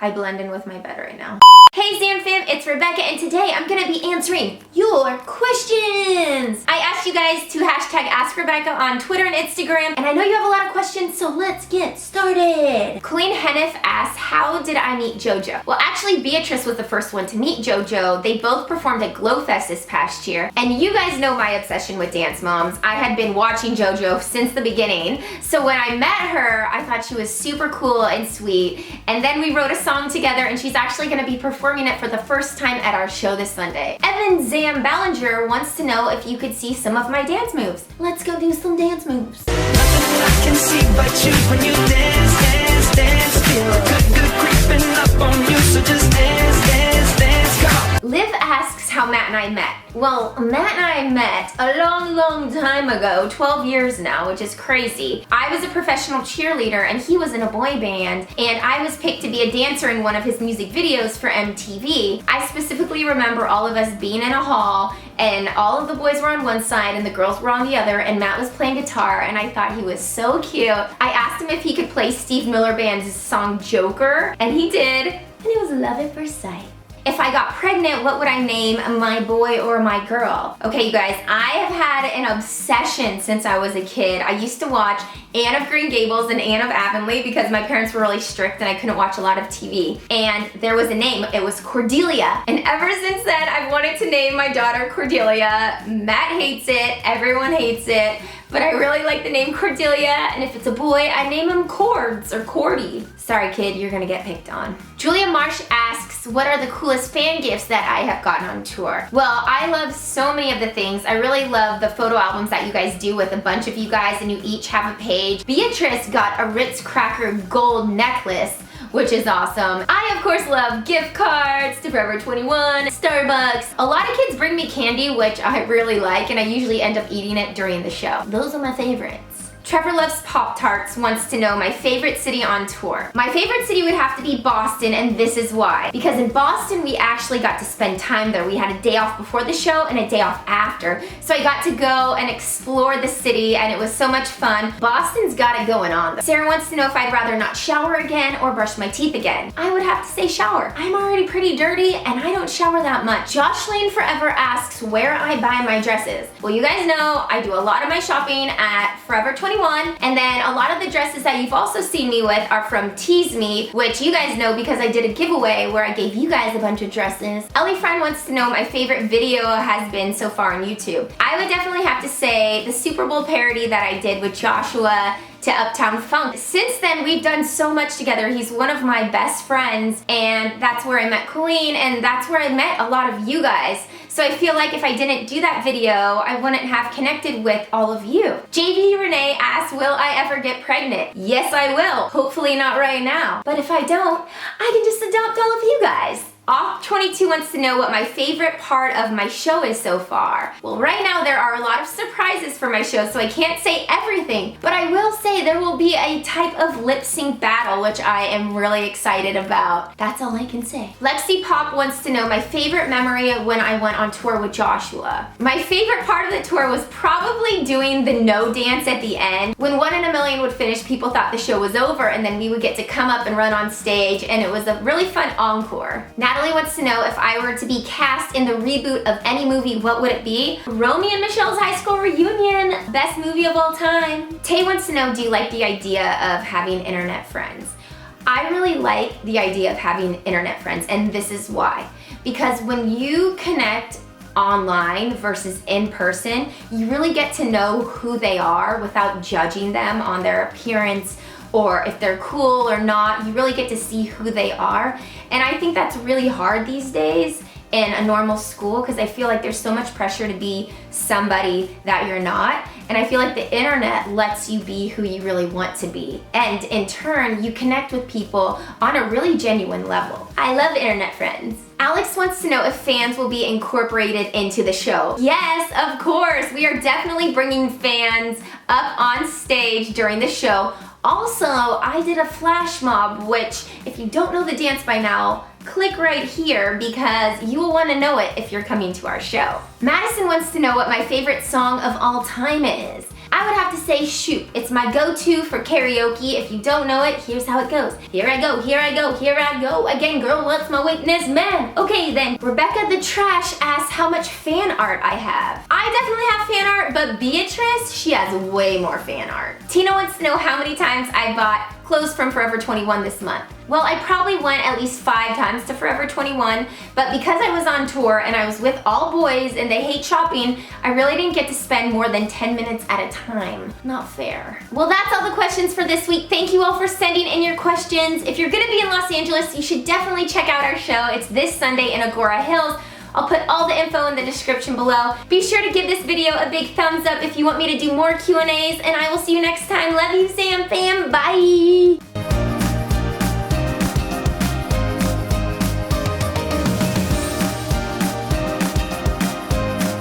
I blend in with my bed right now. Hey Zam fam, it's Rebecca and today I'm gonna be answering your questions. I asked you guys to hashtag Ask Rebecca on Twitter and Instagram, and I know you have a lot of questions, so let's get started. Colleen Hennif asks, how did I meet Jojo? Well, actually Beatrice was the first one to meet Jojo. They both performed at Glowfest this past year, and you guys know my obsession with Dance Moms. I had been watching Jojo since the beginning, so when I met her, I thought she was super cool and sweet, and then we wrote a song together, and she's actually gonna be performing it for the first time at our show this Sunday. Evan Zam Ballinger wants to know if you could see some of my dance moves. Let's go do some dance moves. Nothing I can see but you when you dance, dance, dance. Feel good creeping up on you, so just dance, dance, dance. Come on. Liv asks how Matt and I met. Well, Matt and I met a long time ago, 12 years now, which is crazy. I was a professional cheerleader and he was in a boy band, and I was picked to be a dancer in one of his music videos for MTV. I specifically remember all of us being in a hall and all of the boys were on one side and the girls were on the other, and Matt was playing guitar and I thought he was so cute. I asked him if he could play Steve Miller Band's song Joker, and he did, and it was love at first sight. If I got pregnant, what would I name my boy or my girl? Okay, you guys, I have had an obsession since I was a kid. I used to watch Anne of Green Gables and Anne of Avonlea because my parents were really strict and I couldn't watch a lot of TV. And there was a name, it was Cordelia. And ever since then, I've wanted to name my daughter Cordelia. Matt hates it, everyone hates it, but I really like the name Cordelia, and if it's a boy, I name him Cords or Cordy. Sorry kid, you're gonna get picked on. Julia Marsh asks, what are the coolest fan gifts that I have gotten on tour? Well, I love so many of the things. I really love the photo albums that you guys do with a bunch of you guys, and you each have a page. Beatrice got a Ritz Cracker gold necklace, which is awesome. I of course love gift cards to Forever 21, Starbucks. A lot of kids bring me candy, which I really like, and I usually end up eating it during the show. Those are my favorites. Trevor Loves Pop-Tarts wants to know my favorite city on tour. My favorite city would have to be Boston, and this is why. Because in Boston, we actually got to spend time there. We had a day off before the show and a day off after. So I got to go and explore the city, and it was so much fun. Boston's got it going on. Sarah wants to know if I'd rather not shower again or brush my teeth again. I would have to say shower. I'm already pretty dirty, and I don't shower that much. Josh Lane Forever asks where I buy my dresses. Well, you guys know I do a lot of my shopping at Forever 21. And then a lot of the dresses that you've also seen me with are from Tease Me, which you guys know because I did a giveaway where I gave you guys a bunch of dresses. Ellie Friend wants to know my favorite video has been so far on YouTube. I would definitely have to say the Super Bowl parody that I did with Joshua to Uptown Funk. Since then, we've done so much together. He's one of my best friends, and that's where I met Colleen, and that's where I met a lot of you guys. So I feel like if I didn't do that video, I wouldn't have connected with all of you. JV Renee asks, will I ever get pregnant? Yes, I will. Hopefully not right now. But if I don't, I can just adopt all of you guys. Off22 wants to know what my favorite part of my show is so far. Well, right now there are a lot of surprises for my show, so I can't say everything, but I will say there will be a type of lip sync battle, which I am really excited about. That's all I can say. Lexi Pop wants to know my favorite memory of when I went on tour with Joshua. My favorite part of the tour was probably doing the no dance at the end. When One in a Million would finish, people thought the show was over, and then we would get to come up and run on stage, and it was a really fun encore. Natalie wants to know if I were to be cast in the reboot of any movie, what would it be? Romy and Michelle's High School Reunion, best movie of all time. Tay wants to know, do you like the idea of having internet friends? I really like the idea of having internet friends, and this is why. Because when you connect online versus in person, you really get to know who they are without judging them on their appearance or if they're cool or not. You really get to see who they are, and I think that's really hard these days in a normal school because I feel like there's so much pressure to be somebody that you're not, and I feel like the internet lets you be who you really want to be, and in turn you connect with people on a really genuine level. I love internet friends. Alex wants to know if fans will be incorporated into the show. Yes, of course. We are definitely bringing fans up on stage during the show. Also, I did a flash mob, which if you don't know the dance by now, click right here because you will want to know it if you're coming to our show. Madison wants to know what my favorite song of all time is. I I would have to say Shoot. It's my go-to for karaoke. If you don't know it, here's how it goes. Here I go, here I go, here I go. Again, girl, what's my weakness? Man. Okay then, Rebecca the Trash asks how much fan art I have. I definitely have fan art, but Beatrice, she has way more fan art. Tina wants to know how many times I bought clothes from Forever 21 this month. Well, I probably went at least 5 times to Forever 21, but because I was on tour and I was with all boys and they hate shopping, I really didn't get to spend more than 10 minutes at a time. Not fair. Well, that's all the questions for this week. Thank you all for sending in your questions. If you're gonna be in Los Angeles, you should definitely check out our show. It's this Sunday in Agora Hills. I'll put all the info in the description below. Be sure to give this video a big thumbs up if you want me to do more Q&As, and I will see you next time. Love you, Sam fam. Bye.